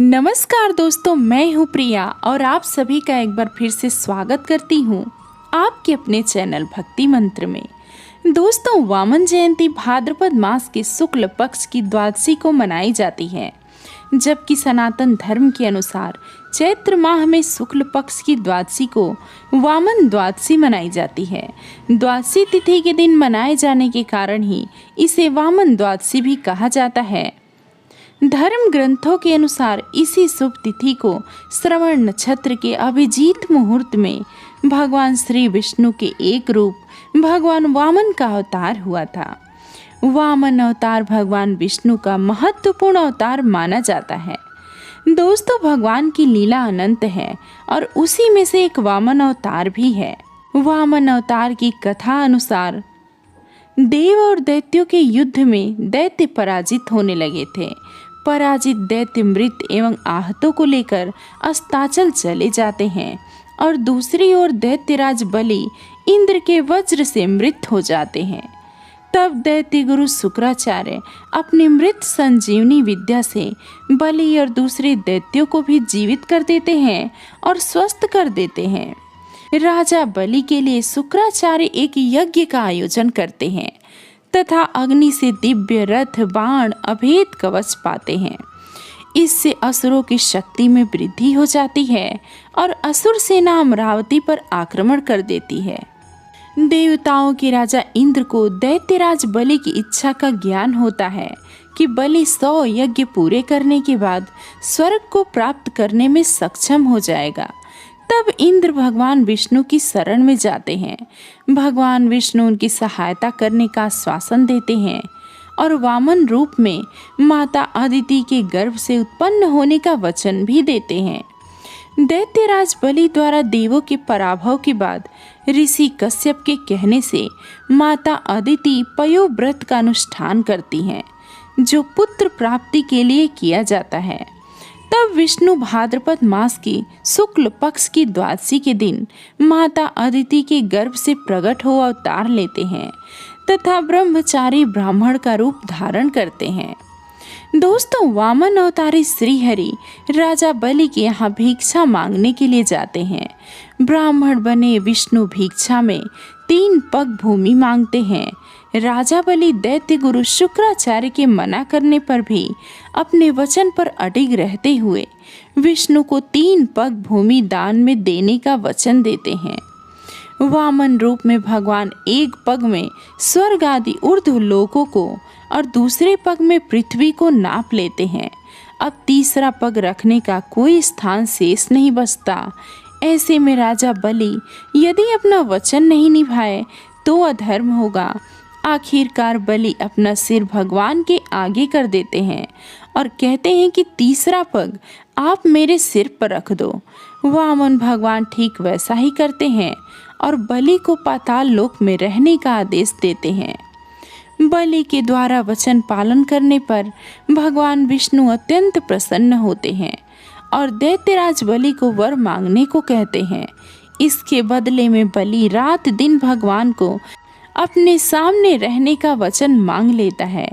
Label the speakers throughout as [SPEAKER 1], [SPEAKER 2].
[SPEAKER 1] नमस्कार दोस्तों, मैं हूँ प्रिया और आप सभी का एक बार फिर से स्वागत करती हूँ आपके अपने चैनल भक्ति मंत्र में। दोस्तों, वामन जयंती भाद्रपद मास के शुक्ल पक्ष की द्वादशी को मनाई जाती है, जबकि सनातन धर्म के अनुसार चैत्र माह में शुक्ल पक्ष की द्वादशी को वामन द्वादशी मनाई जाती है। द्वादशी तिथि के दिन मनाए जाने के कारण ही इसे वामन द्वादशी भी कहा जाता है। धर्म ग्रंथों के अनुसार इसी शुभ तिथि को श्रवण नक्षत्र के अभिजीत मुहूर्त में भगवान श्री विष्णु के एक रूप भगवान वामन का अवतार हुआ था। वामन अवतार भगवान विष्णु का महत्वपूर्ण अवतार माना जाता है। दोस्तों, भगवान की लीला अनंत है और उसी में से एक वामन अवतार भी है। वामन अवतार की कथा अनुसार देव और दैत्यों के युद्ध में दैत्य पराजित होने लगे थे। पराजित दैत्य मृत एवं आहतों को लेकर अस्ताचल चले जाते हैं और दूसरी ओर दैत्यराज बलि इंद्र के वज्र से मृत हो जाते हैं। तब दैत्य गुरु शुक्राचार्य अपनी मृत संजीवनी विद्या से बलि और दूसरे दैत्यों को भी जीवित कर देते हैं और स्वस्थ कर देते हैं। राजा बलि के लिए शुक्राचार्य एक यज्ञ का आयोजन करते हैं तथा अग्नि से दिव्य रथ, बाण, अभेद कवच पाते हैं। इससे असुरों की शक्ति में वृद्धि हो जाती है और असुर सेना अमरावती पर आक्रमण कर देती है। देवताओं के राजा इंद्र को दैत्यराज बलि की इच्छा का ज्ञान होता है कि बलि 100 यज्ञ पूरे करने के बाद स्वर्ग को प्राप्त करने में सक्षम हो जाएगा। तब इंद्र भगवान विष्णु की शरण में जाते हैं। भगवान विष्णु उनकी सहायता करने का आश्वासन देते हैं और वामन रूप में माता अदिति के गर्भ से उत्पन्न होने का वचन भी देते हैं। दैत्यराज बलि द्वारा देवों के पराभव के बाद ऋषि कश्यप के कहने से माता अदिति पयोव्रत का अनुष्ठान करती हैं, जो पुत्र प्राप्ति के लिए किया जाता है। तब विष्णु भाद्रपद मास की शुक्ल पक्ष की द्वादशी के दिन माता अदिति के गर्भ से प्रकट हो अवतार लेते हैं तथा ब्रह्मचारी ब्राह्मण का रूप धारण करते हैं। दोस्तों, वामन अवतारी श्री हरि राजा बलि के यहाँ भिक्षा मांगने के लिए जाते हैं। ब्राह्मण बने विष्णु भिक्षा में 3 पग भूमि मांगते हैं। राजा बलि दैत्य गुरु शुक्राचार्य के मना करने पर भी अपने वचन पर अडिग रहते हुए विष्णु को 3 पग भूमि दान में देने का वचन देते हैं। वामन रूप में भगवान एक पग में स्वर्ग आदि ऊर्ध्व लोकों को और दूसरे पग में पृथ्वी को नाप लेते हैं। अब तीसरा पग रखने का कोई स्थान शेष नहीं बचता। ऐसे में राजा बलि यदि अपना वचन नहीं निभाए तो अधर्म होगा। आखिरकार बलि अपना सिर भगवान के आगे कर देते हैं और कहते हैं कि तीसरा पग आप मेरे सिर पर रख दो। वामन भगवान ठीक वैसा ही करते हैं और बलि को पाताल लोक में रहने का आदेश देते हैं। बलि के द्वारा वचन पालन करने पर भगवान विष्णु अत्यंत प्रसन्न होते हैं और दैत्यराज बलि को वर मांगने को कहते हैं। इसके बदले में बलि रात दिन भगवान को अपने सामने रहने का वचन मांग लेता है।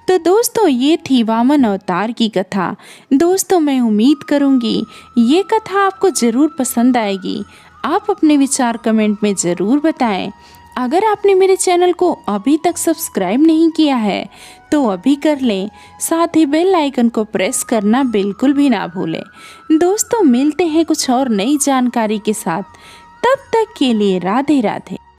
[SPEAKER 1] तो दोस्तों, ये थी वामन अवतार की कथा। दोस्तों, मैं उम्मीद करूंगी ये कथा आपको ज़रूर पसंद आएगी। आप अपने विचार कमेंट में ज़रूर बताएं। अगर आपने मेरे चैनल को अभी तक सब्सक्राइब नहीं किया है तो अभी कर लें, साथ ही बेल आइकन को प्रेस करना बिल्कुल भी ना भूलें। दोस्तों, मिलते हैं कुछ और नई जानकारी के साथ। तब तक के लिए राधे राधे।